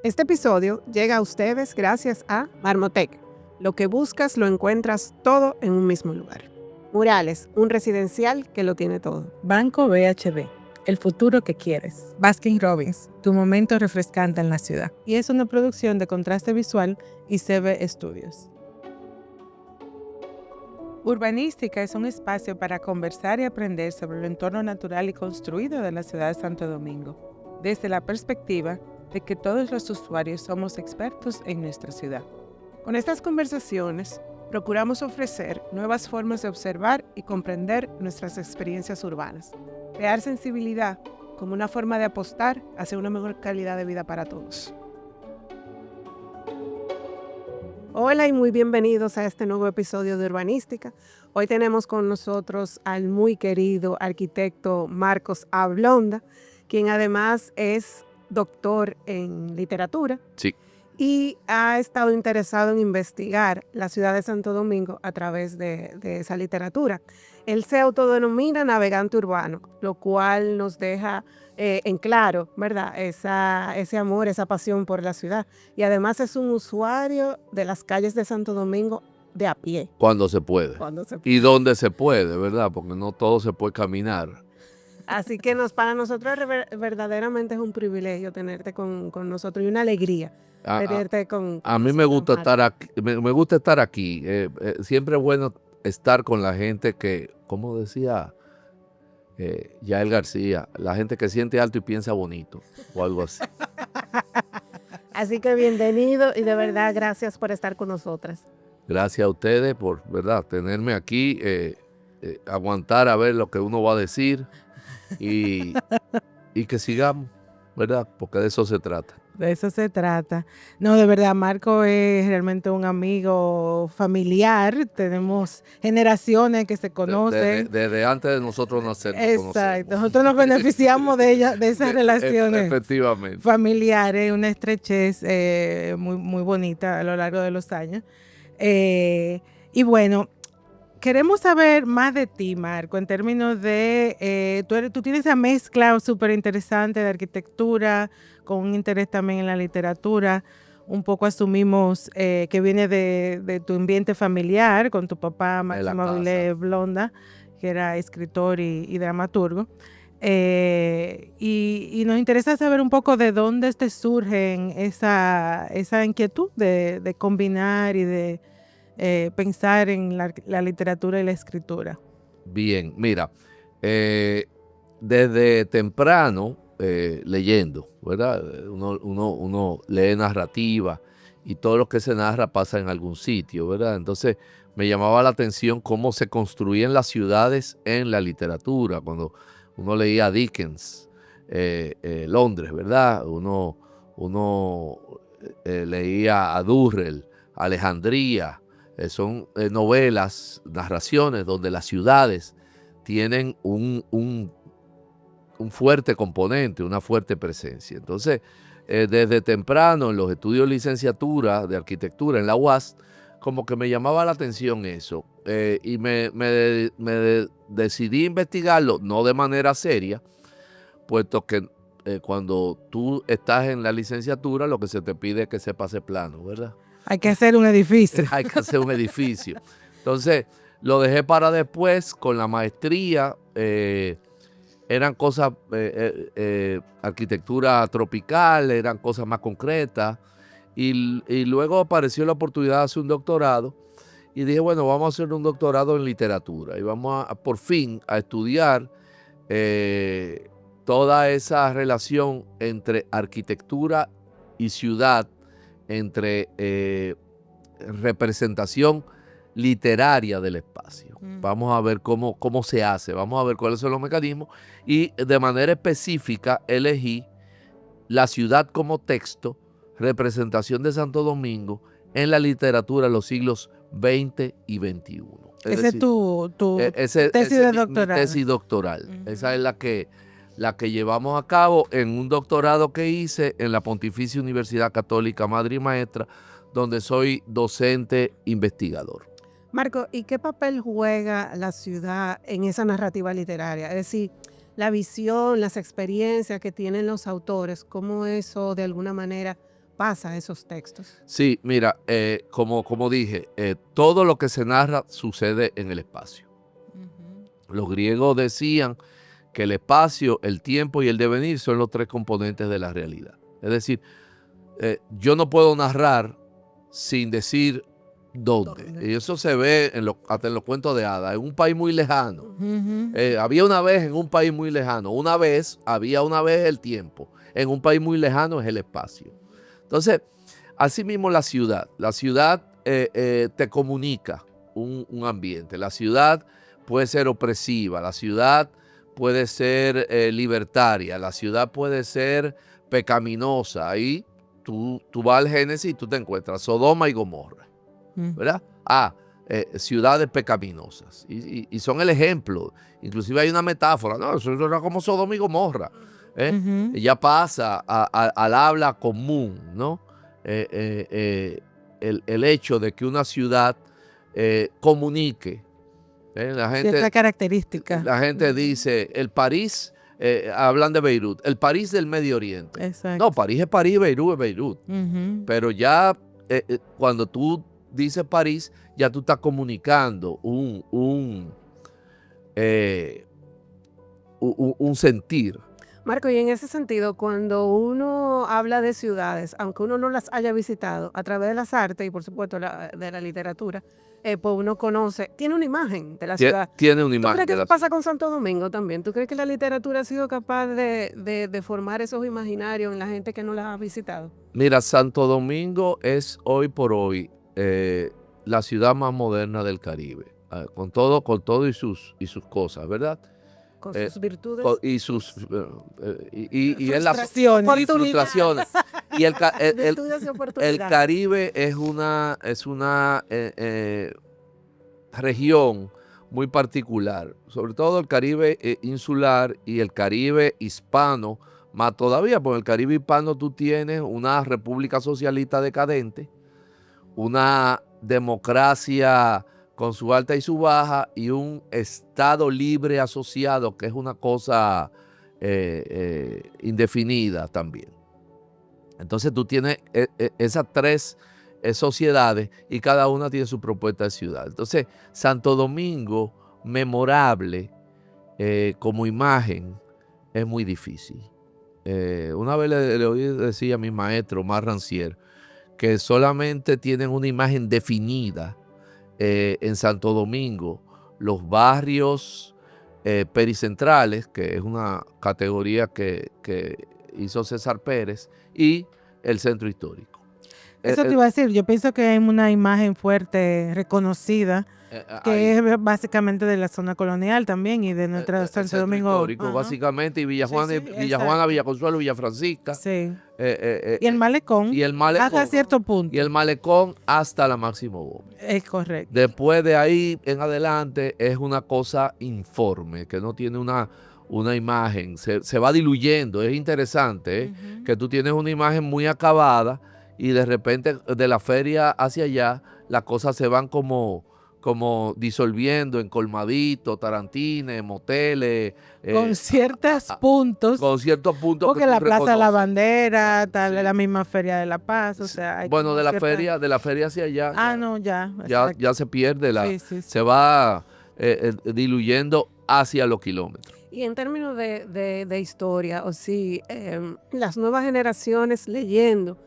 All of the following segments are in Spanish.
Este episodio llega a ustedes gracias a Marmotec. Lo que buscas lo encuentras todo en un mismo lugar. Murales, un residencial que lo tiene todo. Banco BHD, el futuro que quieres. Baskin Robbins, tu momento refrescante en la ciudad. Y es una producción de Contraste Visual y CB Studios. Urbanística es un espacio para conversar y aprender sobre el entorno natural y construido de la ciudad de Santo Domingo, desde la perspectiva de que todos los usuarios somos expertos en nuestra ciudad. Con estas conversaciones, procuramos ofrecer nuevas formas de observar y comprender nuestras experiencias urbanas, crear sensibilidad como una forma de apostar hacia una mejor calidad de vida para todos. Hola y muy bienvenidos a este nuevo episodio de Urbanística. Hoy tenemos con nosotros al muy querido arquitecto Marcos A. Blonda, quien además es doctor en literatura. Sí. Y ha estado interesado en investigar la ciudad de Santo Domingo a través de esa literatura. Él se autodenomina navegante urbano, lo cual nos deja en claro, ¿verdad? Ese amor, esa pasión por la ciudad. Y además es un usuario de las calles de Santo Domingo de a pie. Cuando se puede. Y donde se puede, ¿verdad? Porque no todo se puede caminar. Así que para nosotros verdaderamente es un privilegio tenerte con nosotros y una alegría. A mí me gusta estar aquí. Me gusta estar aquí. Siempre es bueno estar con la gente que, como decía Yael García, la gente que siente alto y piensa bonito o algo así. Así que bienvenido y de verdad gracias por estar con nosotras. Gracias a ustedes por, ¿verdad?, tenerme aquí, aguantar a ver lo que uno va a decir y que sigamos, ¿verdad? Porque de eso se trata. De eso se trata. No, de verdad, Marco es realmente un amigo familiar. Tenemos generaciones que se conocen. Desde antes de nosotros nacer. Exacto. Nosotros nos beneficiamos de esas relaciones efectivamente familiares, una estrechez muy, muy bonita a lo largo de los años. Y bueno, queremos saber más de ti, Marco, en términos de, tú tienes esa mezcla súper interesante de arquitectura, con un interés también en la literatura. Un poco asumimos que viene de tu ambiente familiar, con tu papá, Máximo Avilés Blonda, que era escritor y dramaturgo. Y nos interesa saber un poco de dónde te surge esa inquietud de combinar y de pensar en la literatura y la escritura. Bien, mira, desde temprano leyendo, ¿verdad? Uno lee narrativa y todo lo que se narra pasa en algún sitio, ¿verdad? Entonces me llamaba la atención cómo se construían las ciudades en la literatura. Cuando uno leía a Dickens, Londres, ¿verdad? Uno leía a Durrell, Alejandría. Son novelas, narraciones donde las ciudades tienen un fuerte componente, una fuerte presencia. Entonces, desde temprano en los estudios de licenciatura de arquitectura en la UAS, como que me llamaba la atención eso. Y me decidí investigarlo, no de manera seria, puesto que cuando tú estás en la licenciatura, lo que se te pide es que sepas ese plano, ¿verdad? Hay que hacer un edificio. Hay que hacer un edificio. Entonces, lo dejé para después con la maestría. Eran cosas, arquitectura tropical, eran cosas más concretas. Y luego apareció la oportunidad de hacer un doctorado. Y dije, bueno, vamos a hacer un doctorado en literatura. Y vamos por fin a estudiar toda esa relación entre arquitectura y ciudad, entre representación literaria del espacio. Vamos a ver cómo se hace, vamos a ver cuáles son los mecanismos y de manera específica elegí la ciudad como texto, representación de Santo Domingo en la literatura de los siglos XX y XXI. Esa es tu tesis de doctorado. Mi tesis doctoral. Esa es la que llevamos a cabo en un doctorado que hice en la Pontificia Universidad Católica Madre y Maestra, donde soy docente investigador. Marco, ¿y qué papel juega la ciudad en esa narrativa literaria? Es decir, la visión, las experiencias que tienen los autores, cómo eso de alguna manera pasa esos textos. Sí, mira, como dije, todo lo que se narra sucede en el espacio. Los griegos decían que el espacio, el tiempo y el devenir son los tres componentes de la realidad. Es decir, yo no puedo narrar sin decir dónde. Y eso se ve hasta en los cuentos de hadas, en un país muy lejano. Había una vez en un país muy lejano. Había una vez el tiempo. En un país muy lejano es el espacio. Entonces, asimismo la ciudad. La ciudad te comunica un ambiente. La ciudad puede ser opresiva. La ciudad puede ser libertaria. La ciudad puede ser pecaminosa. Ahí tú vas al Génesis y tú te encuentras Sodoma y Gomorra, ¿verdad? Ciudades pecaminosas. Y son el ejemplo. Inclusive hay una metáfora. No, eso era como Sodoma y Gomorra. Ya pasa al habla común, ¿no? El hecho de que una ciudad comunique. La Cierta característica. La gente dice, el París, hablan de Beirut, el París del Medio Oriente. Exacto. No, París es París, Beirut es Beirut. Pero ya cuando tú dices París, ya tú estás comunicando un sentir. Marco, y en ese sentido, cuando uno habla de ciudades, aunque uno no las haya visitado, a través de las artes y por supuesto de la literatura, pues uno conoce, tiene una imagen de la ciudad. Tiene una ¿Tú imagen. crees que eso pasa con Santo Domingo también? ¿Tú crees que la literatura ha sido capaz de formar esos imaginarios en la gente que no las ha visitado? Mira, Santo Domingo es hoy por hoy la ciudad más moderna del Caribe, con todo y sus cosas, ¿verdad? Con sus virtudes. Y sus y frustraciones. Y Virtudes y el oportunidades. Caribe es una región muy particular, sobre todo el Caribe insular y el Caribe hispano, más todavía, porque en el Caribe hispano tú tienes una república socialista decadente, una democracia con su alta y su baja, y un Estado libre asociado, que es una cosa indefinida también. Entonces tú tienes esas tres sociedades y cada una tiene su propuesta de ciudad. Entonces, Santo Domingo, memorable como imagen, es muy difícil. Una vez le oí decir a mi maestro, Omar Rancière, que solamente tienen una imagen definida en Santo Domingo los barrios pericentrales, que es una categoría que hizo César Pérez, y el centro histórico. Eso te iba a decir, yo pienso que hay una imagen fuerte, reconocida, que es básicamente de la zona colonial también y de nuestra Santo Domingo. Histórico, básicamente, y Villa Juana, Villa Consuelo, Villa Francisca. Sí. Y el malecón. Y el malecón. Hasta cierto punto. Y el malecón hasta la Máximo Gómez. Es correcto. Después de ahí en adelante es una cosa informe, que no tiene una imagen, se va diluyendo. Es interesante, que tú tienes una imagen muy acabada y de repente de la feria hacia allá las cosas se van como disolviendo en colmaditos, tarantines, moteles. Con ciertos puntos. Con ciertos puntos. Porque la Plaza de la Bandera, tal, la misma Feria de la Paz, o sea. Bueno, de la feria hacia allá. No, ya. Ya se pierde, se va diluyendo hacia los kilómetros. Y en términos de historia, o sí, las nuevas generaciones leyendo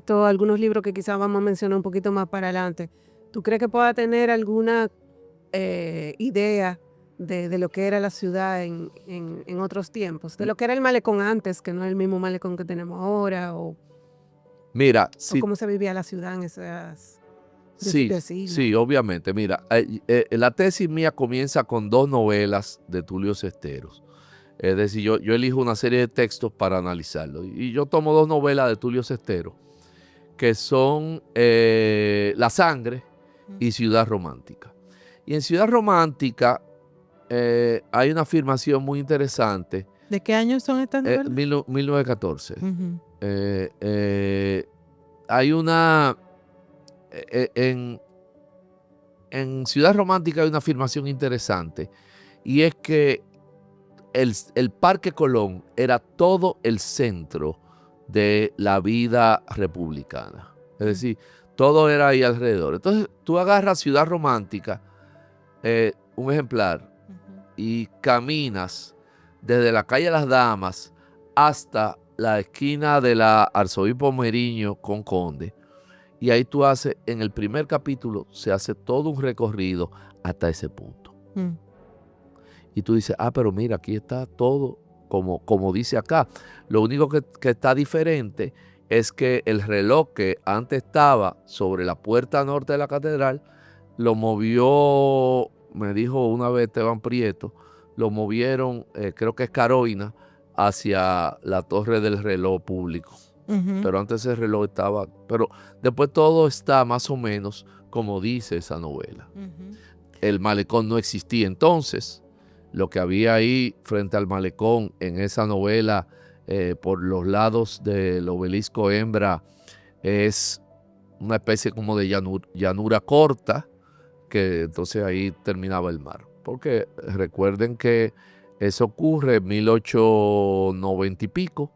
algunos libros que quizás vamos a mencionar un poquito más para adelante, ¿tú crees que pueda tener alguna idea de lo que era la ciudad en otros tiempos? De lo que era el malecón antes, que no es el mismo malecón que tenemos ahora, o cómo se vivía la ciudad en esas... Sí, obviamente. Mira, la tesis mía comienza con 2 novelas de Tulio Cesteros. Es decir, yo elijo una serie de textos para analizarlo. Y yo tomo 2 novelas de Tulio Cesteros, que son La Sangre y Ciudad Romántica. Y en Ciudad Romántica hay una afirmación muy interesante. ¿De qué año son estas novelas? 1914. Hay una... En Ciudad Romántica hay una afirmación interesante, y es que el Parque Colón era todo el centro de la vida republicana. Es decir, todo era ahí alrededor. Entonces, tú agarras Ciudad Romántica, un ejemplar, y caminas desde la calle Las Damas hasta la esquina de la Arzobispo Meriño con Conde. Y ahí tú haces, en el primer capítulo, se hace todo un recorrido hasta ese punto. Y tú dices, pero mira, aquí está todo como dice acá. Lo único que está diferente es que el reloj que antes estaba sobre la puerta norte de la catedral, lo movió, me dijo una vez Esteban Prieto, lo movieron, creo que es Carolina, hacia la torre del reloj público. Pero antes el reloj estaba, pero después todo está más o menos como dice esa novela. El malecón no existía entonces. Lo que había ahí frente al malecón en esa novela, por los lados del obelisco Hembra, es una especie como de llanura corta, que entonces ahí terminaba el mar. Porque recuerden que eso ocurre en 1890 y pico,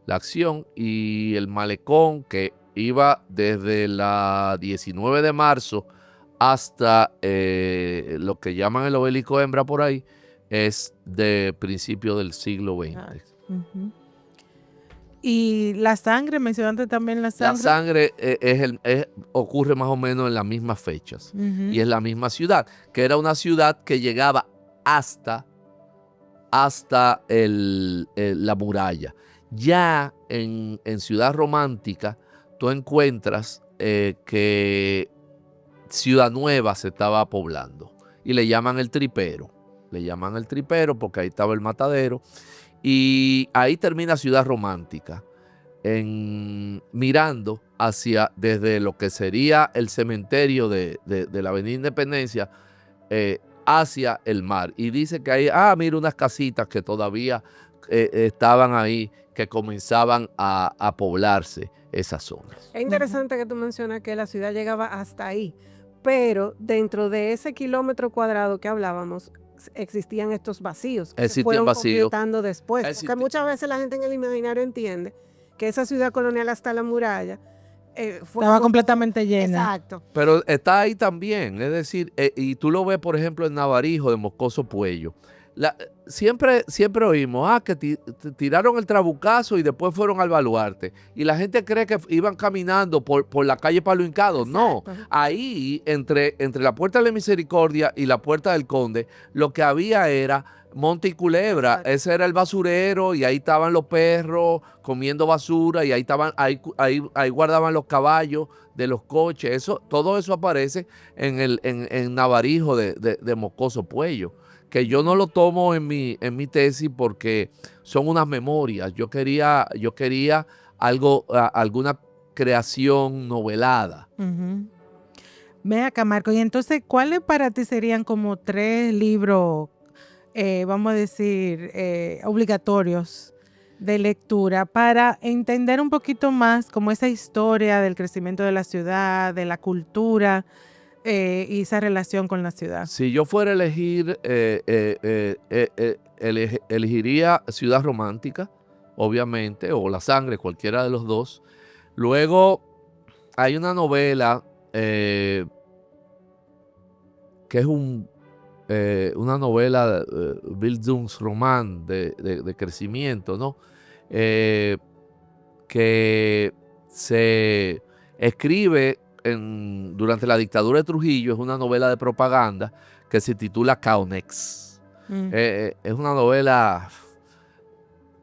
la acción, y el malecón que iba desde la 19 de marzo hasta lo que llaman el obelisco Hembra por ahí, es de principio del siglo XX. Y la sangre, mencionaste también la sangre. La sangre ocurre más o menos en las mismas fechas. Y es la misma ciudad, que era una ciudad que llegaba hasta la muralla. Ya en Ciudad Romántica tú encuentras que Ciudad Nueva se estaba poblando y le llaman el Tripero. Le llaman el Tripero porque ahí estaba el matadero. Y ahí termina Ciudad Romántica, mirando desde lo que sería el cementerio de la Avenida Independencia hacia el mar. Y dice que hay, mira unas casitas que todavía estaban ahí, que comenzaban a poblarse esas zonas. Es interesante que tú mencionas que la ciudad llegaba hasta ahí, pero dentro de ese kilómetro cuadrado que hablábamos, existían estos vacíos que se fueron completando después. Porque muchas veces la gente en el imaginario entiende que esa ciudad colonial hasta la muralla estaba completamente llena. Exacto. Pero está ahí también, es decir, y tú lo ves, por ejemplo, en Navarijo de Moscoso Puello. Siempre oímos que tiraron el trabucazo y después fueron al baluarte. Y la gente cree que iban caminando por la calle Palo Hincado. No, ahí entre la Puerta de la Misericordia y la Puerta del Conde, lo que había era monte y culebra. Exacto. Ese era el basurero y ahí estaban los perros comiendo basura y ahí guardaban los caballos de los coches. Todo eso aparece en Navarijo de Moscoso Puello, que yo no lo tomo en mi tesis porque son unas memorias. Yo quería alguna creación novelada. Ve acá, Marco, y entonces, ¿cuáles para ti serían como 3 libros, vamos a decir, obligatorios de lectura para entender un poquito más como esa historia del crecimiento de la ciudad, de la cultura, y esa relación con la ciudad? Si yo fuera a elegir, elegiría Ciudad Romántica, obviamente, o La Sangre, cualquiera de los dos. Luego hay una novela que es una novela, Bildungsroman, de crecimiento, ¿no? Que se escribe durante la dictadura de Trujillo. Es una novela de propaganda que se titula Caunex. Es una novela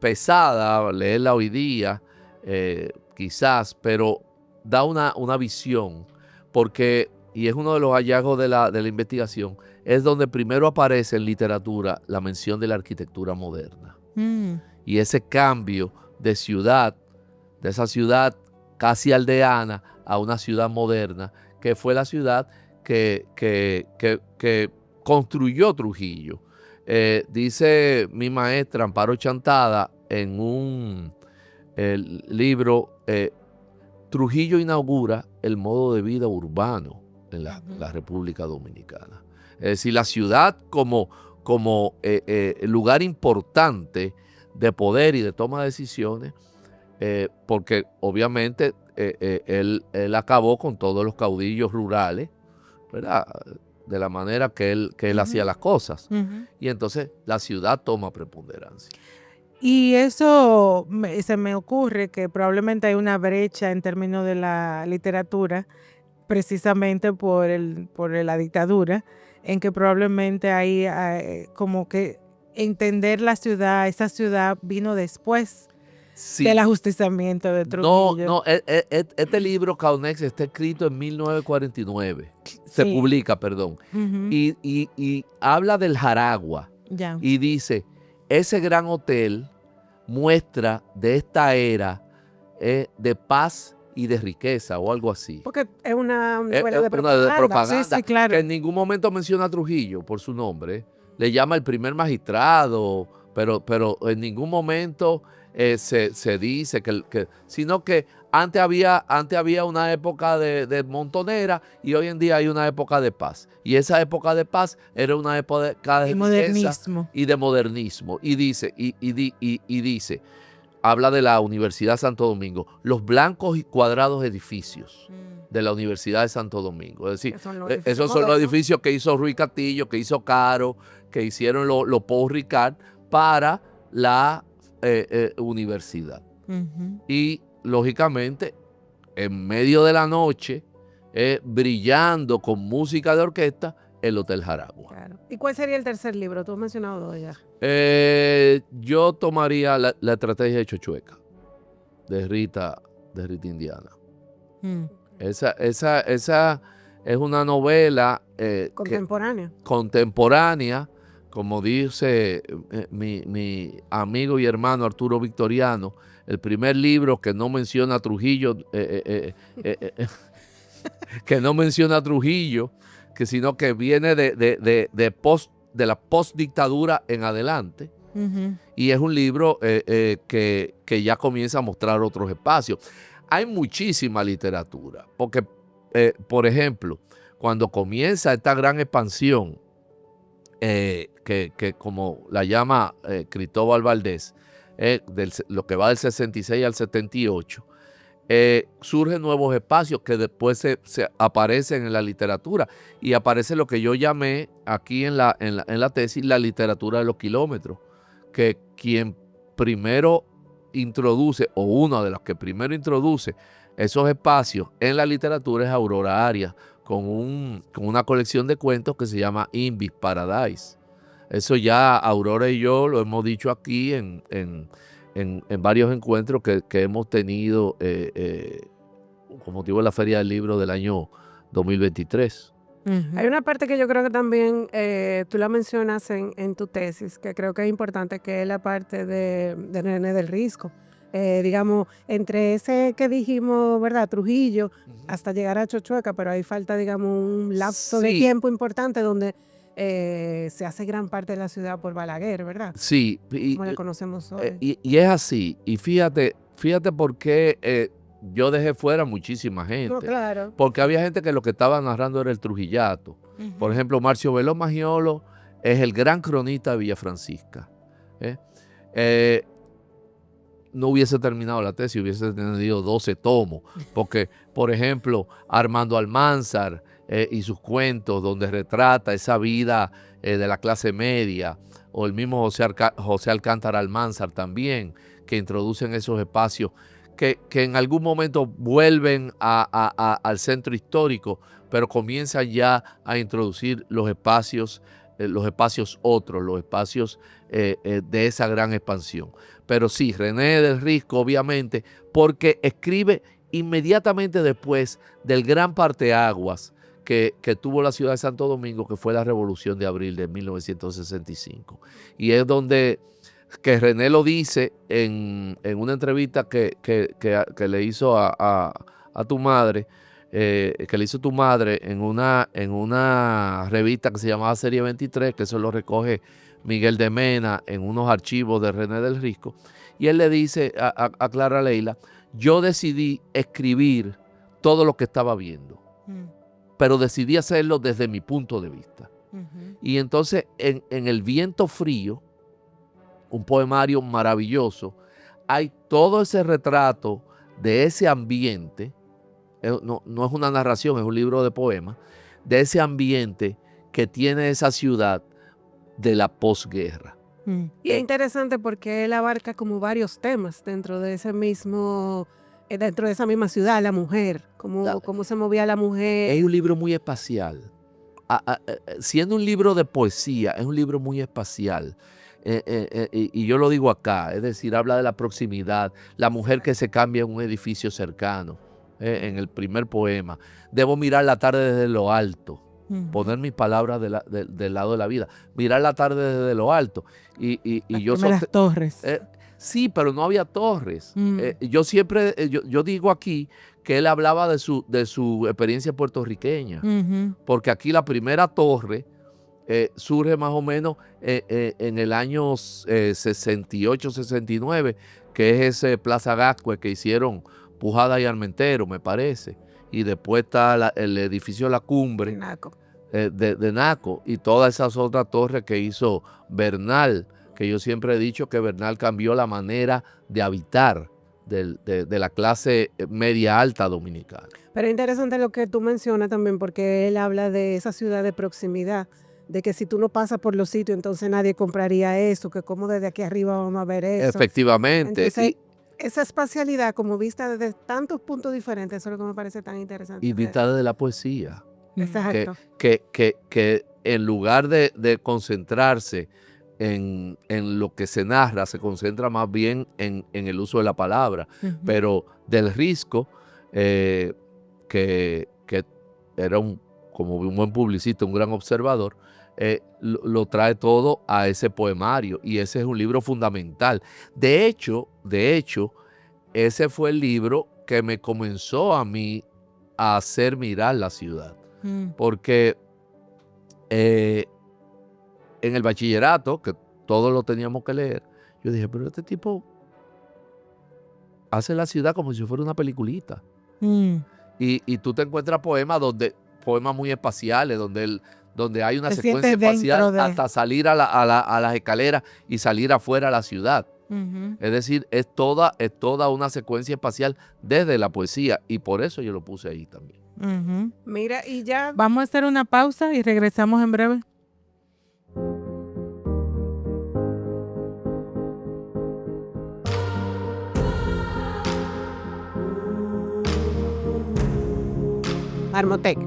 pesada, leerla hoy día, quizás, pero da una visión, porque, y es uno de los hallazgos de la investigación, es donde primero aparece en literatura la mención de la arquitectura moderna. Y ese cambio de ciudad, de esa ciudad casi aldeana a una ciudad moderna, que fue la ciudad que construyó Trujillo. Dice mi maestra Amparo Chantada en un libro, Trujillo inaugura el modo de vida urbano en la República Dominicana. Es decir, la ciudad como lugar importante de poder y de toma de decisiones, porque obviamente él acabó con todos los caudillos rurales, ¿verdad? De la manera que él hacía las cosas. Y entonces la ciudad toma preponderancia. Y eso se me ocurre que probablemente hay una brecha en términos de la literatura, precisamente por la dictadura, en que probablemente hay como que entender la ciudad, esa ciudad vino después Sí. del ajusticiamiento de Trujillo. No, este libro, Caunex, está escrito en 1949. Se Sí. publica, perdón. Ujú. Y habla del Jaragua. Ya. Y dice, ese gran hotel muestra de esta era de paz y de riqueza o algo así. Porque es una Es novela de una propaganda. propaganda Sí, sí, claro. que en ningún momento menciona a Trujillo por su nombre. Le llama el primer magistrado, pero en ningún momento se dice sino que antes había una época de montonera y hoy en día hay una época de paz. Y esa época de paz era una época de Y riqueza modernismo. y de modernismo. Y dice, habla de la Universidad de Santo Domingo, los blancos y cuadrados edificios de la Universidad de Santo Domingo. Es decir, Que son los edificios esos son los modernos. edificios que hizo Ruiz Castillo, que hizo Caro, que hicieron los Paul Ricard para la universidad. Ujú. Y, lógicamente, en medio de la noche, brillando con música de orquesta, el Hotel Jaragua. Claro. ¿Y cuál sería el tercer libro? Tú has mencionado dos ya. Yo tomaría la estrategia de Chochueca, de Rita Indiana. Mm. Esa es una novela contemporánea, como dice mi amigo y hermano Arturo Victoriano, el primer libro que no menciona a Trujillo, que no menciona a Trujillo, sino que viene de la postdictadura en adelante. Ujú. Y es un libro que ya comienza a mostrar otros espacios. Hay muchísima literatura, porque, por ejemplo, cuando comienza esta gran expansión, que como la llama Cristóbal Valdés, lo que va del 66 al 78, surgen nuevos espacios que después se aparecen en la literatura y aparece lo que yo llamé aquí en la tesis la literatura de los kilómetros, que quien primero introduce, o una de las que primero introduce esos espacios en la literatura es Aurora Arias, con una colección de cuentos que se llama Invis Paradise. Eso ya Aurora y yo lo hemos dicho aquí en varios encuentros que hemos tenido con motivo de la Feria del Libro del año 2023. Ujú. Hay una parte que yo creo que también tú la mencionas en tu tesis, que creo que es importante, que es la parte de René del Risco. Digamos, entre ese que dijimos, ¿verdad? Trujillo, hasta llegar a Chochueca, pero ahí falta, digamos, un lapso de Sí. tiempo importante donde se hace gran parte de la ciudad por Balaguer, ¿verdad? Sí, Como le conocemos hoy. y es así. Y fíjate por qué yo dejé fuera muchísima gente. No, claro. Porque había gente que lo que estaba narrando era el trujillato. Por ejemplo, Marcio Veló Magiolo es el gran cronista de Villa Francisca. No hubiese terminado la tesis, hubiese tenido 12 tomos. Porque, por ejemplo, Armando Almanzar y sus cuentos, donde retrata esa vida de la clase media, o el mismo José Alcántara Almanzar también, que introducen esos espacios que en algún momento vuelven al centro histórico, pero comienzan ya a introducir los espacios otros, los espacios de esa gran expansión. Pero sí, René del Risco, obviamente, porque escribe inmediatamente después del gran parteaguas que tuvo la ciudad de Santo Domingo, que fue la Revolución de Abril de 1965. Y es donde que René lo dice en una entrevista que le hizo a tu madre, que le hizo tu madre en una revista que se llamaba Serie 23, que eso lo recoge Miguel de Mena en unos archivos de René del Risco. Y él le dice a Clara Leila, yo decidí escribir todo lo que estaba viendo, pero decidí hacerlo desde mi punto de vista. Y entonces en El viento frío, un poemario maravilloso, hay todo ese retrato de ese ambiente, no es una narración, es un libro de poemas, de ese ambiente que tiene esa ciudad de la posguerra. Y es interesante porque él abarca como varios temas dentro de ese mismo, dentro de esa misma ciudad, la mujer, cómo se movía la mujer. Es un libro muy espacial. Siendo un libro de poesía, es un libro muy espacial. Y yo lo digo acá, es decir, habla de la proximidad, la mujer que se cambia en un edificio cercano, en el primer poema. Debo mirar la tarde desde lo alto, poner mis palabras del lado de la vida, mirar la tarde desde lo alto. Y yo Las torres. sí, pero no había torres. Yo siempre, yo digo aquí que él hablaba de su experiencia puertorriqueña, porque aquí la primera torre surge más o menos en el año 68, 69, que es ese Plaza Gascue que hicieron Pujada y Armentero, me parece. Y después está el edificio La Cumbre Naco. de Naco, y todas esas otras torres que hizo Bernal, que yo siempre he dicho que Bernal cambió la manera de habitar de la clase media alta dominicana. Pero es interesante lo que tú mencionas también, porque él habla de esa ciudad de proximidad, de que si tú no pasas por los sitios, entonces nadie compraría eso, que como desde aquí arriba vamos a ver eso. Efectivamente. Entonces, esa espacialidad como vista desde tantos puntos diferentes, eso es lo que me parece tan interesante. Y vista de la poesía. Exacto. Que en lugar de concentrarse en lo que se narra, se concentra más bien en el uso de la palabra. Pero Del Risco, que era como un buen publicista, un gran observador, lo trae todo a ese poemario, y ese es un libro fundamental. De hecho, ese fue el libro que me comenzó a mí a hacer mirar la ciudad. Porque en el bachillerato, que todos lo teníamos que leer, yo dije, pero este tipo hace la ciudad como si fuera una peliculita. Y tú te encuentras poemas muy espaciales, donde hay una secuencia espacial hasta salir a las escaleras y salir afuera a la ciudad. Es decir, es toda una secuencia espacial desde la poesía, y por eso yo lo puse ahí también. Mira, y ya vamos a hacer una pausa y regresamos en breve. Marmotec,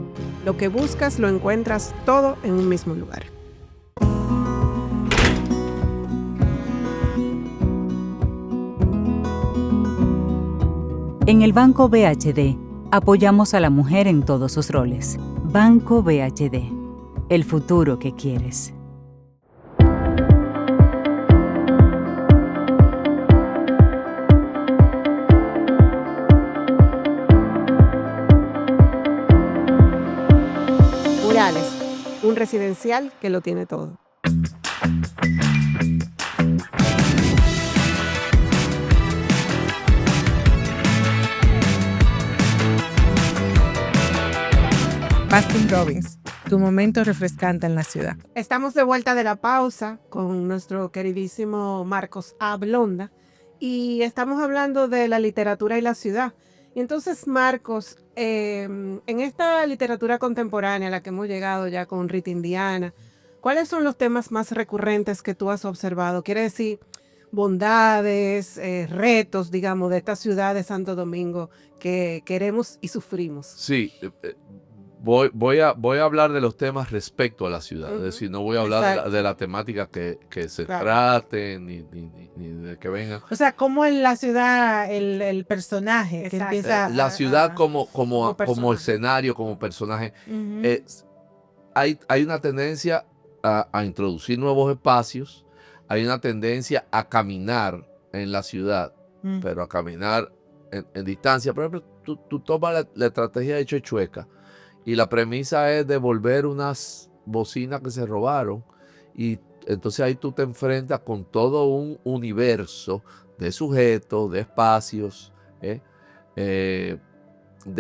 lo que buscas lo encuentras todo en un mismo lugar. En el Banco BHD, apoyamos a la mujer en todos sus roles. Banco BHD, el futuro que quieres. Murales, un residencial que lo tiene todo. Baskin Robbins, tu momento refrescante en la ciudad. Estamos de vuelta de la pausa con nuestro queridísimo Marcos A. Blonda, y estamos hablando de la literatura y la ciudad. Y entonces, Marcos, en esta literatura contemporánea a la que hemos llegado ya con Rita Indiana, ¿cuáles son los temas más recurrentes que tú has observado? Quiere decir, bondades, retos, digamos, de esta ciudad de Santo Domingo que queremos y sufrimos. Sí, voy a hablar de los temas respecto a la ciudad. Es decir, no voy a hablar de la temática que se trate, ni de que vengan. O sea, como en la ciudad el personaje que empieza la ciudad como escenario, como personaje. Hay una tendencia a introducir nuevos espacios, hay una tendencia a caminar en la ciudad, pero a caminar en distancia. Por ejemplo, tú tomas la estrategia de Chochueca, y la premisa es devolver unas bocinas que se robaron, y entonces ahí tú te enfrentas con todo un universo de sujetos, de espacios, de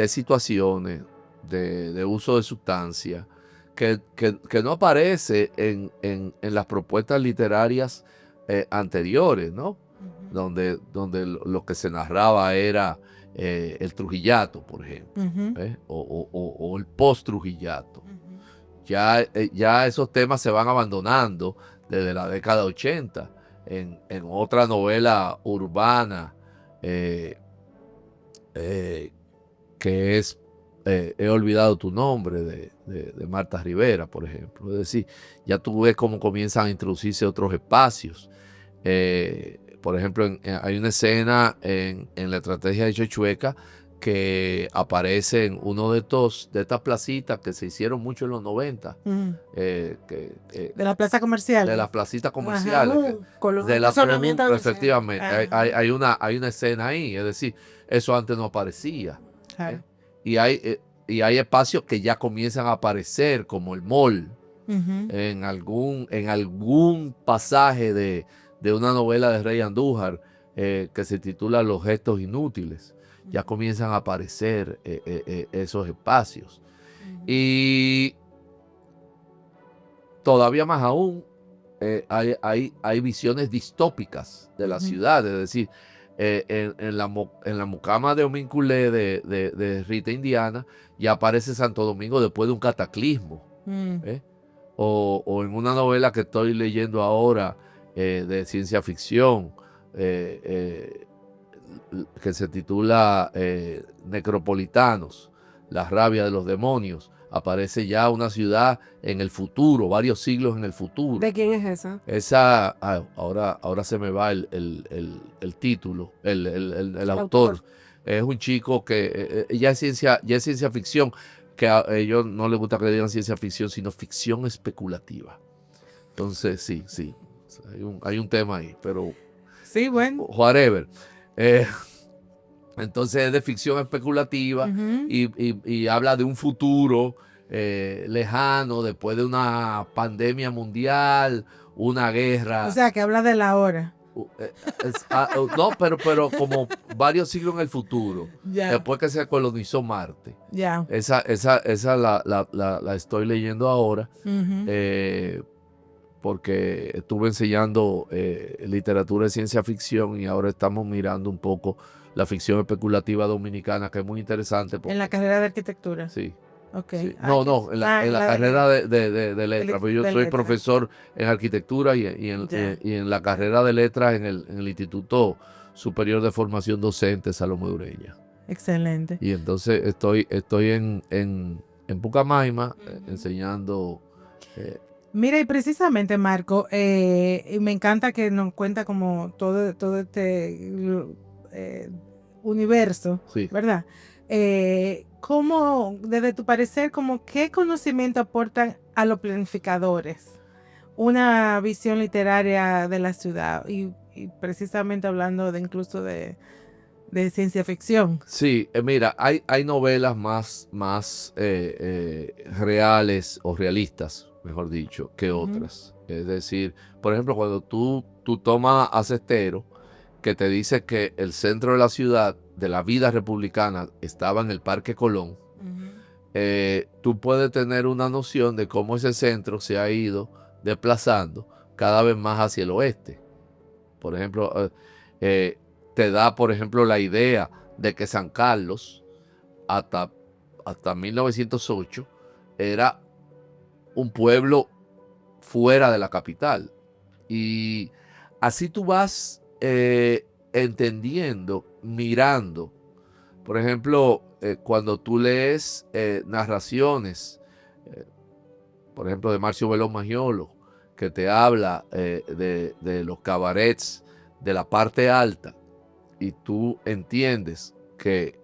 situaciones, de uso de sustancias, que no aparece en las propuestas literarias anteriores, ¿no? donde lo que se narraba era el trujillato, por ejemplo, Ujú, o el post-trujillato. Ya esos temas se van abandonando desde la década 80 en otra novela urbana eh, eh, que es He olvidado tu nombre de Marta Rivera, por ejemplo. Es decir, ya tú ves cómo comienzan a introducirse otros espacios. Por ejemplo, hay una escena en la estrategia de Chochueca que aparece en uno de estas placitas que se hicieron mucho en los 90, ujú. de De la plaza comercial. las placitas Ajá. comerciales. Con los De la, estacionamientos del centro. efectivamente, Ajá. hay una escena ahí, es decir, eso antes no aparecía. Claro. ¿eh? Y hay espacios que ya comienzan a aparecer, como el mall, Ujú. en algún pasaje de una novela de Rey Andújar que se titula Los gestos inútiles. Ya comienzan a aparecer esos espacios. Y todavía más aún, hay visiones distópicas de la Ujú. ciudad, es decir, en la mucama de Omínculé de Rita Indiana ya aparece Santo Domingo después de un cataclismo. Mm. ¿eh? O en una novela que estoy leyendo ahora de ciencia ficción, que se titula Necropolitanos, la rabia de los demonios, aparece ya una ciudad en el futuro, varios siglos en el futuro. ¿De quién es esa? Esa, ahora se me va el título, el autor. Es un chico que ya es ciencia ficción, que a ellos no les gusta que le digan ciencia ficción, sino ficción especulativa. Entonces, sí, hay un tema ahí, pero Sí, bueno. whatever. Entonces es de ficción especulativa Ujú. y habla de un futuro lejano, después de una pandemia mundial, una guerra. O sea, que habla de la hora. No, pero como varios siglos en el futuro, Ya, después que se colonizó Marte. ya. Esa la estoy leyendo ahora, Ujú. porque estuve enseñando literatura de ciencia ficción y ahora estamos mirando un poco la ficción especulativa dominicana, que es muy interesante. En la carrera de arquitectura. Sí. Ok. Sí. Ah, No, en la carrera de letras, porque yo de soy letras. profesor en arquitectura y Ya. en la carrera de letras en el Instituto Superior de Formación Docente Salomé Ureña. Excelente. Y entonces estoy en Pucamaima enseñando. Mira, y precisamente, Marco, y me encanta que nos cuenta como todo este eh, universo, Sí. ¿verdad? ¿Cómo, desde tu parecer, como qué conocimiento aportan a los planificadores una visión literaria de la ciudad? Y precisamente hablando de incluso de ciencia ficción. Sí, mira, hay novelas más reales o realistas, mejor dicho, que Ujú. otras. Es decir, por ejemplo, cuando tú tomas a Cestero, que te dice que el centro de la ciudad, de la vida republicana, estaba en el Parque Colón, tú puedes tener una noción de cómo ese centro se ha ido desplazando cada vez más hacia el oeste. Por ejemplo, te da, por ejemplo, la idea de que San Carlos, hasta 1908, era un pueblo fuera de la capital. Y así tú vas entendiendo, mirando. Por ejemplo, cuando tú lees narraciones, eh, por ejemplo, de Marcio Belón Magiolo, que te habla de los cabarets de la parte alta, y tú entiendes que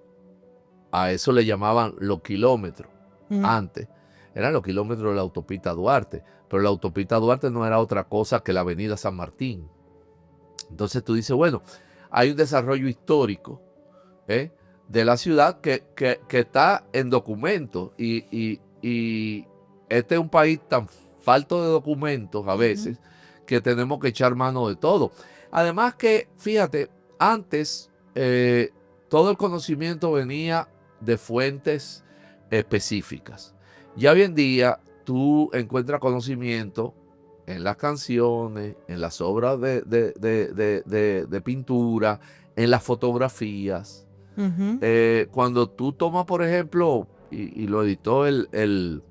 a eso le llamaban los kilómetros antes, eran los kilómetros de la autopista Duarte, pero la autopista Duarte no era otra cosa que la avenida San Martín. Entonces tú dices, bueno, hay un desarrollo histórico de la ciudad que está en documentos y este es un país tan falto de documentos a veces que tenemos que echar mano de todo. Además que, fíjate, antes todo el conocimiento venía de fuentes específicas. Ya hoy en día tú encuentras conocimiento en las canciones, en las obras de pintura, en las fotografías. Ujú. Cuando tú tomas, por ejemplo, y lo editó el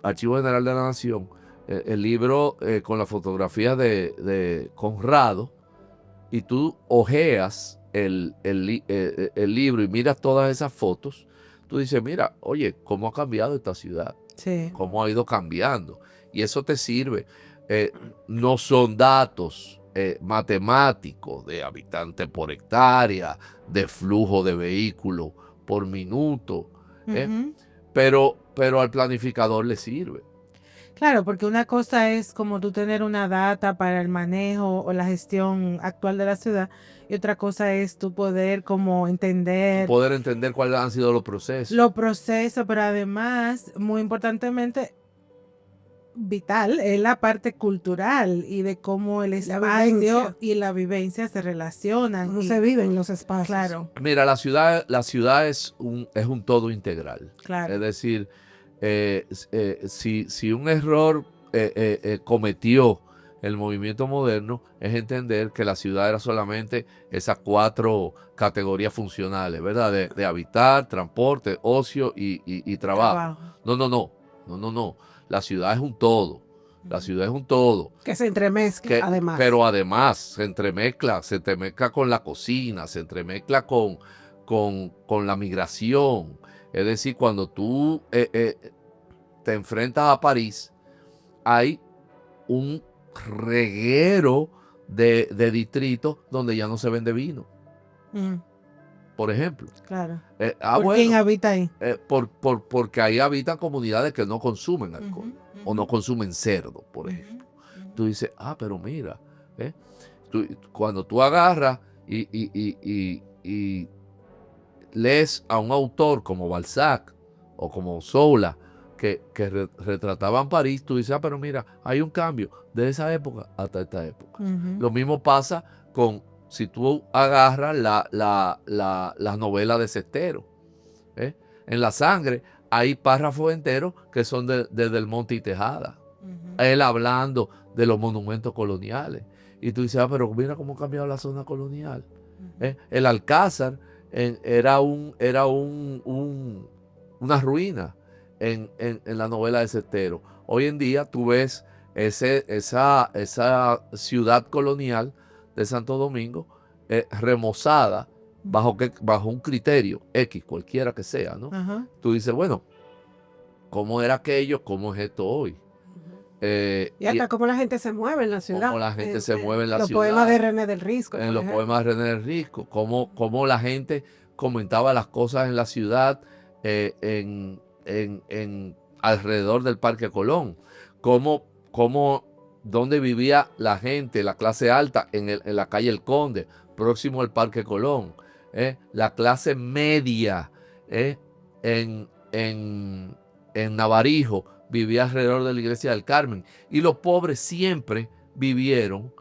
Archivo General de la Nación, el libro con la fotografía de Conrado, y tú hojeas el libro y miras todas esas fotos, tú dices, mira, oye, cómo ha cambiado esta ciudad, Sí. cómo ha ido cambiando. Y eso te sirve. Eh, no son datos matemáticos de habitantes por hectárea, de flujo de vehículos por minuto, ¿eh? Ujú. Pero al planificador le sirve. Claro, porque una cosa es como tú tener una data para el manejo o la gestión actual de la ciudad, y otra cosa es tú poder como entender Poder entender cuáles han sido los procesos. los procesos, pero además, muy importantemente, vital, es la parte cultural y de cómo el La espacio vivencia. y la vivencia se relacionan. Cómo y- se vive en los espacios. Claro, Mira, la ciudad es un todo integral. claro. Es decir, si un error cometió el movimiento moderno, es entender que la ciudad era solamente esas 4 categorías funcionales, ¿verdad? De habitar, transporte, ocio y trabajo. No. La ciudad es un todo. La ciudad es un todo. Que se entremezcla, además. Pero además se entremezcla con la cocina, se entremezcla con la migración. Es decir, cuando tú te enfrentas a París, hay un reguero de distritos donde ya no se vende vino, Mm, por ejemplo. claro. ¿Por quién Bueno, habita ahí? porque ahí habitan comunidades que no consumen alcohol Ujú, o no ujú, consumen cerdo, por ujú, ejemplo. ujú. Tú dices, pero mira, ¿eh? Cuando tú agarras y lees a un autor como Balzac o como Zola, que retrataban París, tú dices, pero mira, hay un cambio de esa época hasta esta época. Ujú. Lo mismo pasa si tú agarras las novelas de Cestero. ¿eh? En La Sangre hay párrafos enteros que son desde el Monte y Tejada. Ujú. Él hablando de los monumentos coloniales. Y tú dices, pero mira cómo ha cambiado la zona colonial. El Alcázar era una ruina en la novela de Cestero. Hoy en día tú ves esa ciudad colonial de Santo Domingo remozada bajo un criterio X, cualquiera que sea, ¿no? Ajá. Tú dices, bueno, ¿cómo era aquello? ¿Cómo es esto hoy? Y hasta cómo la gente se mueve en la ciudad. Cómo la gente se mueve en la los ciudad. poemas de René del Risco. En por los ejemplo. poemas de René del Risco, cómo la gente comentaba las cosas en la ciudad, alrededor del Parque Colón, dónde vivía la gente, la clase alta, en la calle El Conde, próximo al Parque Colón, la clase media en Navarijo vivía alrededor de la iglesia del Carmen, y los pobres siempre vivieron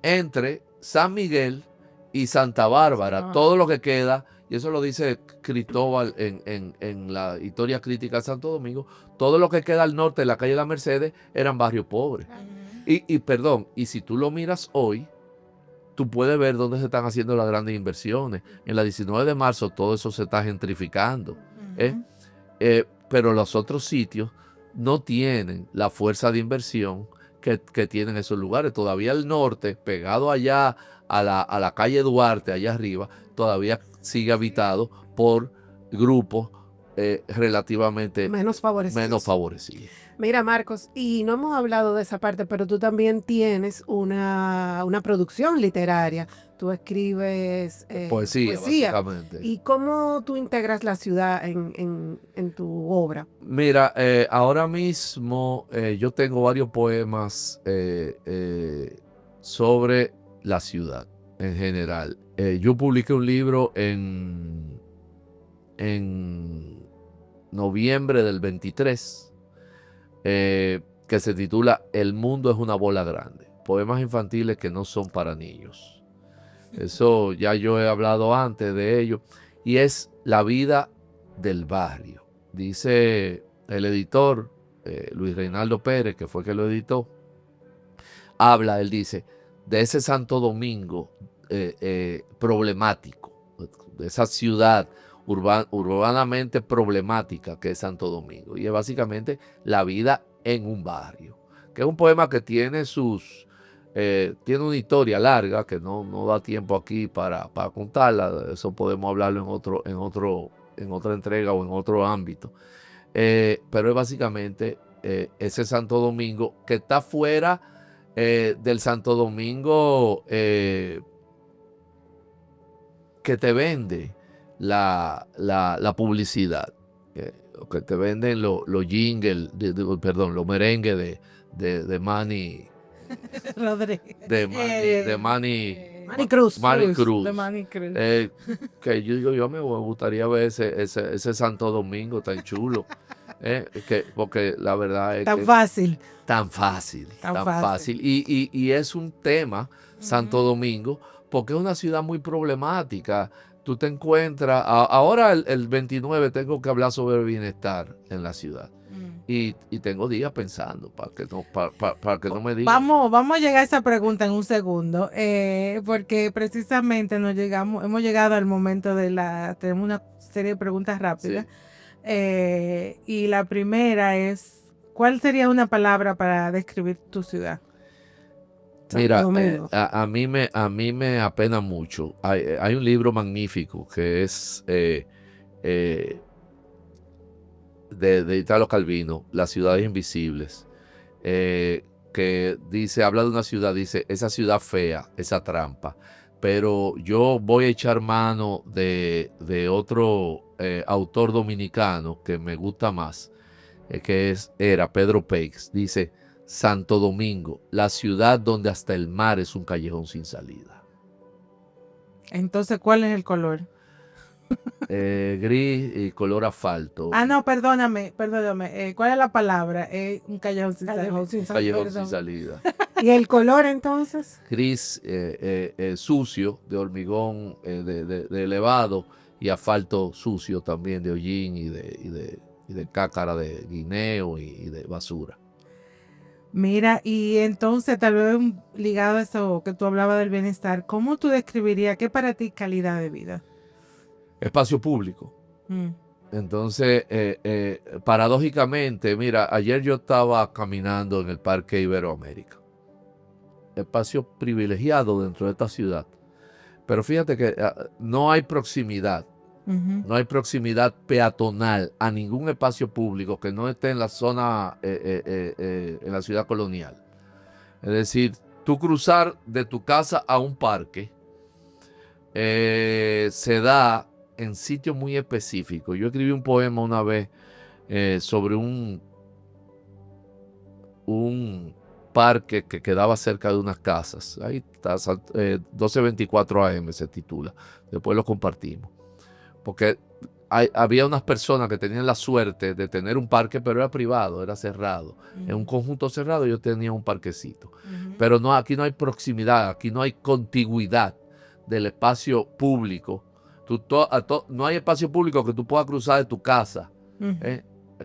entre San Miguel y Santa Bárbara, todo lo que queda, y eso lo dice Cristóbal en la historia crítica de Santo Domingo, todo lo que queda al norte de la calle de la Mercedes eran barrios pobres. Y si tú lo miras hoy, tú puedes ver dónde se están haciendo las grandes inversiones. En la 19 de marzo todo eso se está gentrificando. Pero los otros sitios no tienen la fuerza de inversión que tienen esos lugares. Todavía el norte, pegado allá a la calle Duarte, allá arriba, todavía sigue habitado por grupos relativamente menos favorecidos. Mira, Marcos, y no hemos hablado de esa parte, pero tú también tienes una producción literaria. Tú escribes poesía, básicamente. ¿Y cómo tú integras la ciudad en tu obra? Mira, ahora mismo yo tengo varios poemas sobre la ciudad en general. Yo publiqué un libro en noviembre del 23 que se titula El mundo es una bola grande. Poemas infantiles que no son para niños. Eso ya yo he hablado antes de ello. Y es la vida del barrio. Dice el editor, Luis Reinaldo Pérez, que fue que lo editó, habla, él dice, de ese Santo Domingo problemático, de esa ciudad urbanamente problemática que es Santo Domingo. Y es básicamente la vida en un barrio, que es un poema que tiene tiene una historia larga que no da tiempo aquí para contarla. Eso podemos hablarlo en otra entrega o en otro ámbito. Pero es básicamente ese Santo Domingo que está fuera del Santo Domingo que te vende la publicidad, que te venden los jingles, perdón, los merengues de Manny. Rodríguez. De Manny Cruz. De Manny Cruz. Que yo me gustaría ver ese Santo Domingo tan chulo. Porque la verdad es Tan que fácil. tan fácil. Y es un tema, Santo Domingo, porque es una ciudad muy problemática. Tú te encuentras, ahora el 29 tengo que hablar sobre el bienestar en la ciudad. Y tengo días pensando para que no me digan. Vamos a llegar a esa pregunta en un segundo, porque precisamente hemos llegado al momento tenemos una serie de preguntas rápidas. Sí. Y la primera es, ¿cuál sería una palabra para describir tu ciudad? Mira, a mí me apena mucho. Hay un libro magnífico que es de Italo Calvino, Las ciudades invisibles, que habla de una ciudad, dice, esa ciudad fea, esa trampa. Pero yo voy a echar mano de otro autor dominicano que me gusta más, era Pedro Peix. Dice, Santo Domingo, la ciudad donde hasta el mar es un callejón sin salida. Entonces, ¿cuál es el color? Gris y color asfalto. No, perdóname. ¿Cuál es la palabra? Un callejón sin Callejón sin salida. ¿Y el color entonces? Gris sucio, de hormigón de elevado, y asfalto sucio también de hollín y de cácara de guineo y de basura. Mira, y entonces tal vez ligado a eso que tú hablabas del bienestar, ¿cómo tú describirías qué para ti calidad de vida? Espacio público. Entonces, paradójicamente, mira, ayer yo estaba caminando en el Parque Iberoamérica. Espacio privilegiado dentro de esta ciudad. Pero fíjate que no hay proximidad. No hay proximidad peatonal a ningún espacio público que no esté en la zona, en la ciudad colonial. Es decir, tú cruzar de tu casa a un parque se da en sitios muy específicos. Yo escribí un poema una vez sobre un parque que quedaba cerca de unas casas. Ahí está, 1224 AM se titula. Después lo compartimos. Porque había unas personas que tenían la suerte de tener un parque, pero era privado, era cerrado. En un conjunto cerrado yo tenía un parquecito. Pero aquí no hay proximidad, aquí no hay contigüidad del espacio público. No hay espacio público que tú puedas cruzar de tu casa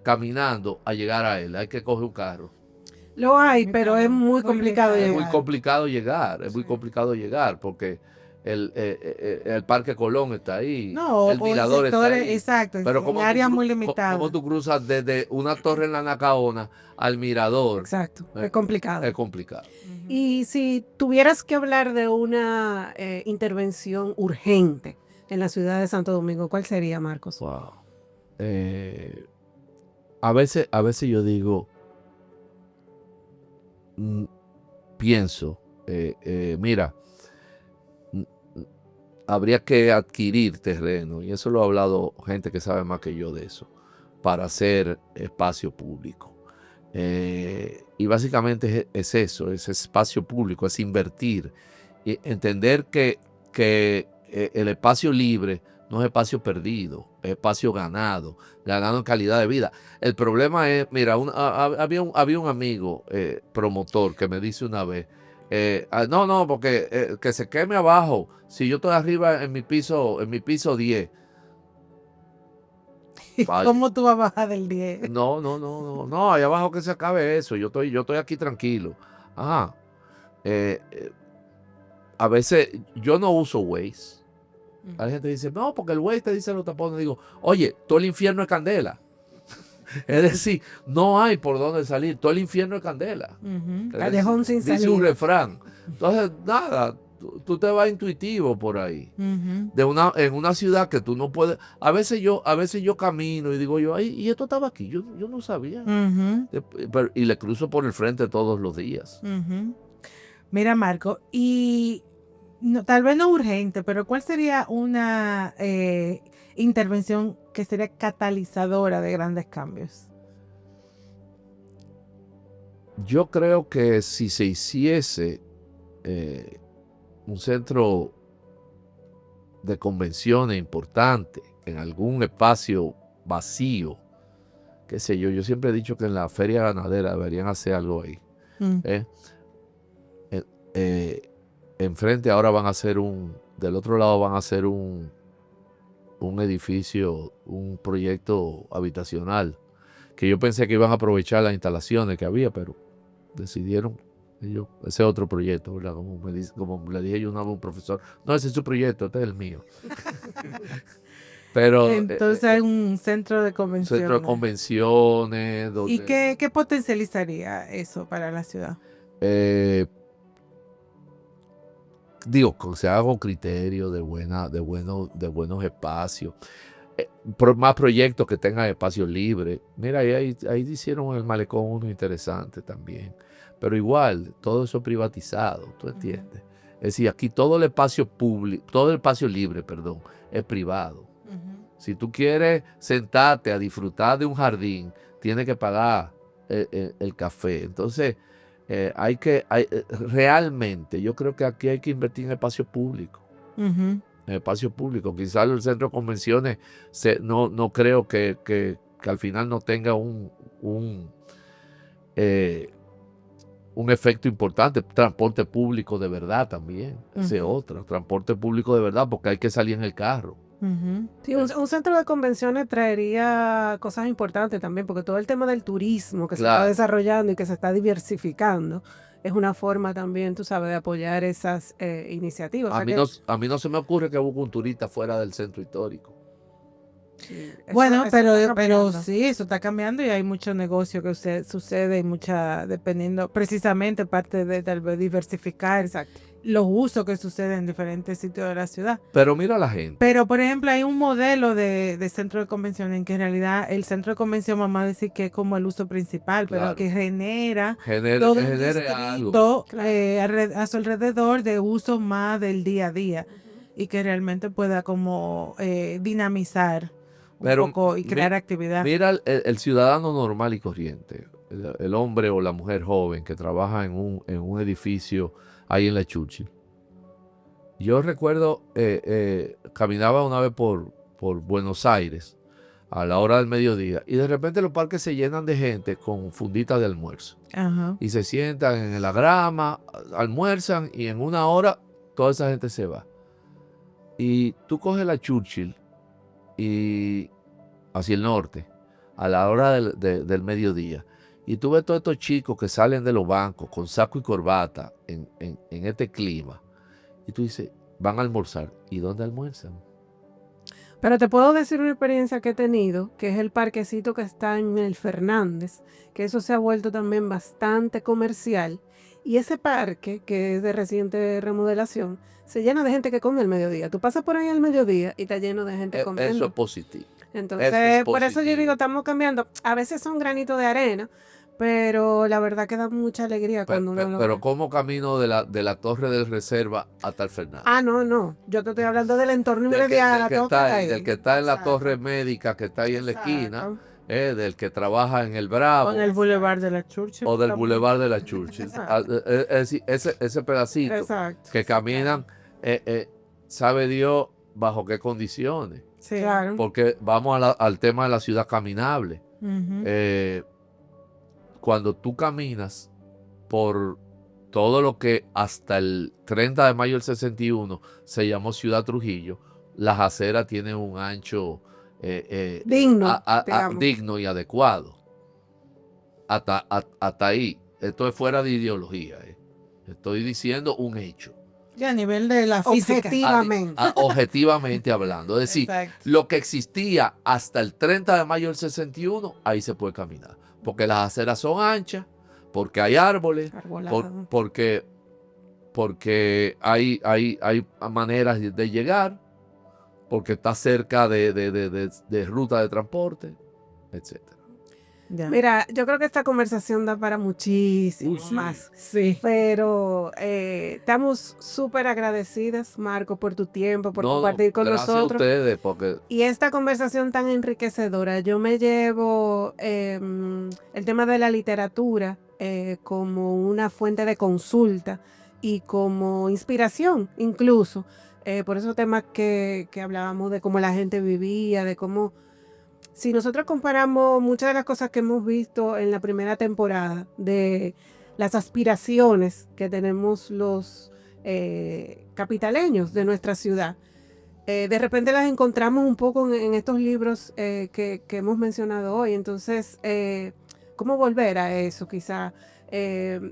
caminando a llegar a él. Hay que coger un carro. Lo hay, pero es muy complicado llegar. Es muy complicado llegar, porque el Parque Colón está ahí, el Mirador está ahí. Exacto, pero en áreas muy limitadas. ¿Cómo tú cruzas desde una torre en la Nacaona al Mirador? Exacto, es complicado. Es complicado. Y si tuvieras que hablar de una intervención urgente en la ciudad de Santo Domingo, ¿cuál sería, Marcos? Wow. A veces yo digo, pienso, mira, habría que adquirir terreno, y eso lo ha hablado gente que sabe más que yo de eso, para hacer espacio público. Y básicamente es eso, es espacio público, es invertir, y entender que el espacio libre no es espacio perdido, es espacio ganado en calidad de vida. El problema es, mira, había un amigo promotor que me dice una vez, no, porque que se queme abajo, si yo estoy arriba en mi piso 10. ¿Cómo tú vas a bajar del 10? No, allá abajo que se acabe eso, yo estoy aquí tranquilo. Ajá. a veces yo no uso Waze. La gente dice, no, porque el Waze te dice los tapones. Digo, oye, todo el infierno es candela. Es decir, no hay por dónde salir. Todo el infierno es candela. Callejón sin Dice un salida. refrán. Entonces, nada, tú te vas intuitivo por ahí. En una ciudad que tú no puedes. A veces yo camino y digo yo, ay, y esto estaba aquí. Yo no sabía. Y le cruzo por el frente todos los días. Mira, Marco, y tal vez no urgente, pero ¿cuál sería una intervención que sería catalizadora de grandes cambios? Yo creo que si se hiciese un centro de convenciones importante en algún espacio vacío, qué sé yo siempre he dicho que en la feria ganadera deberían hacer algo ahí. Enfrente ahora van a hacer del otro lado van a hacer un edificio, un proyecto habitacional, que yo pensé que iban a aprovechar las instalaciones que había, pero decidieron ellos, ese otro proyecto, ¿verdad? Como le dije yo una vez a un profesor, no, ese es su proyecto, este es el mío. Pero entonces hay un centro de convenciones. Centro de convenciones. ¿Y qué potencializaría eso para la ciudad? Digo, que se haga con criterio de buenos espacios. Más proyectos que tengan espacios libres. Mira, ahí hicieron el malecón uno interesante también. Pero igual, todo eso es privatizado, ¿tú entiendes? Es decir, aquí todo el espacio público, todo el espacio libre, es privado. Si tú quieres sentarte a disfrutar de un jardín, tienes que pagar el café. Entonces, realmente, yo creo que aquí hay que invertir en espacio público. En espacio público. Quizás el centro de convenciones no creo que al final no tenga un efecto importante. Transporte público de verdad también. Ese es otro. Transporte público de verdad, porque hay que salir en el carro. Sí, un centro de convenciones traería cosas importantes también, porque todo el tema del turismo que se está desarrollando y que se está diversificando es una forma también, tú sabes, de apoyar esas iniciativas. A mí no se me ocurre que busque un turista fuera del centro histórico. Sí, bueno, pero sí, eso está cambiando y hay mucho negocio que sucede y dependiendo, precisamente parte de tal vez diversificar. Exacto. Los usos que suceden en diferentes sitios de la ciudad. Pero mira a la gente. Pero, por ejemplo, hay un modelo de centro de convención en que en realidad el centro de convención, vamos a decir que es como el uso principal, pero que genera todo un distrito a su alrededor de uso más del día a día y que realmente pueda como dinamizar un poco y crear actividad. Mira el ciudadano normal y corriente, el hombre o la mujer joven que trabaja en un edificio ahí en la Churchill. Yo recuerdo, caminaba una vez por Buenos Aires a la hora del mediodía y de repente los parques se llenan de gente con funditas de almuerzo. Y se sientan en la grama, almuerzan y en una hora toda esa gente se va. Y tú coges la Churchill y hacia el norte a la hora del mediodía y tú ves todos estos chicos que salen de los bancos con saco y corbata en este clima y tú dices, van a almorzar. ¿Y dónde almuerzan? Pero te puedo decir una experiencia que he tenido, que es el parquecito que está en el Fernández, que eso se ha vuelto también bastante comercial. Y ese parque, que es de reciente remodelación, se llena de gente que come al mediodía. Tú pasas por ahí al mediodía y está lleno de gente comiendo. Eso es positivo. Entonces, por eso yo digo, estamos cambiando. A veces son granitos de arena, pero la verdad que da mucha alegría cuando uno lo ve. Pero ¿cómo camino de la Torre del Reserva hasta el Fernández? No. Yo te estoy hablando del entorno inmediato. Del que está en la Torre Médica, que está ahí en la esquina. Del que trabaja en el Bravo. O en el Boulevard de la Churchill. O del Boulevard de la Churchill. Es decir, ese pedacito. Exacto. Que caminan, sabe Dios bajo qué condiciones. Sí, claro. Porque vamos al tema de la ciudad caminable. Cuando tú caminas por todo lo que hasta el 30 de mayo del 61 se llamó Ciudad Trujillo, las aceras tienen un ancho digno y adecuado. Hasta ahí. Esto es fuera de ideología. Estoy diciendo un hecho. Y a nivel de la física. Objetivamente. Objetivamente hablando. Es decir, Exacto. lo que existía hasta el 30 de mayo del 61, ahí se puede caminar. Porque las aceras son anchas, porque hay árboles, Arbolado. porque hay maneras de llegar, porque está cerca de ruta de transporte, etc. Ya. Mira, yo creo que esta conversación da para muchísimo Sí. más. Sí. Pero estamos súper agradecidas, Marco, por tu tiempo, por No, compartir con gracias nosotros. a ustedes, porque Y esta conversación tan enriquecedora, yo me llevo el tema de la literatura como una fuente de consulta y como inspiración incluso, por esos temas que hablábamos de cómo la gente vivía, de cómo, si nosotros comparamos muchas de las cosas que hemos visto en la primera temporada, de las aspiraciones que tenemos los capitaleños de nuestra ciudad, de repente las encontramos un poco en estos libros que hemos mencionado hoy. Entonces, ¿cómo volver a eso? Quizá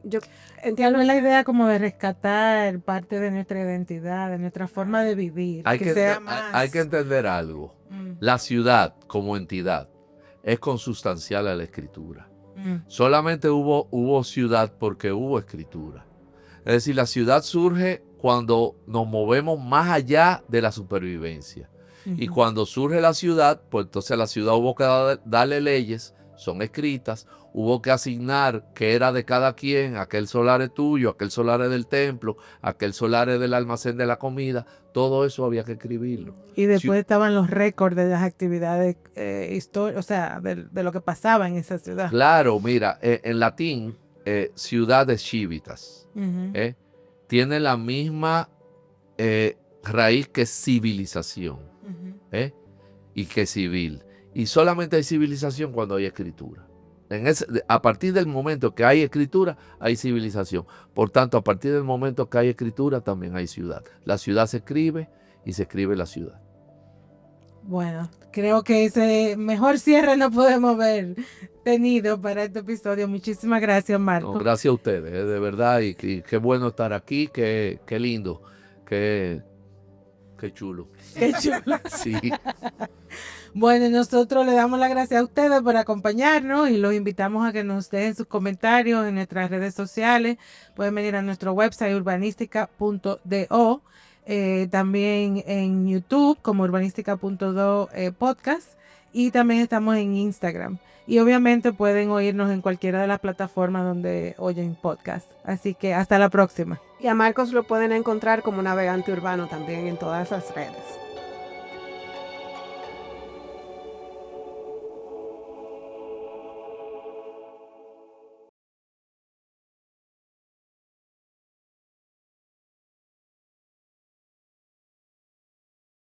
yo Tal entiendo vez la idea como de rescatar parte de nuestra identidad, de nuestra forma de vivir, hay que sea más... hay que entender algo. La ciudad como entidad es consustancial a la escritura. Solamente hubo ciudad porque hubo escritura. Es decir, la ciudad surge cuando nos movemos más allá de la supervivencia. Y cuando surge la ciudad, pues entonces a la ciudad hubo que darle leyes, son escritas, hubo que asignar qué era de cada quien, aquel solar es tuyo, aquel solar es del templo, aquel solar es del almacén de la comida, todo eso había que escribirlo. Y después estaban los récords de las actividades históricas, o sea, de lo que pasaba en esa ciudad. Claro, mira, en latín, ciudades civitas, Ujú. tiene la misma raíz que civilización, Ujú. y que civil. Y solamente hay civilización cuando hay escritura. A partir del momento que hay escritura, hay civilización. Por tanto, a partir del momento que hay escritura, también hay ciudad. La ciudad se escribe y se escribe la ciudad. Bueno, creo que ese mejor cierre no podemos haber tenido para este episodio. Muchísimas gracias, Marco. No, gracias a ustedes, de verdad. Y qué bueno estar aquí, qué lindo, qué chulo. Qué chulo. Sí. Bueno, nosotros le damos las gracias a ustedes por acompañarnos y los invitamos a que nos dejen sus comentarios en nuestras redes sociales. Pueden venir a nuestro website urbanistica.do, también en YouTube como urbanistica.do podcast, y también estamos en Instagram. Y obviamente pueden oírnos en cualquiera de las plataformas donde oyen podcast. Así que hasta la próxima. y a Marcos lo pueden encontrar como navegante urbano también en todas las redes.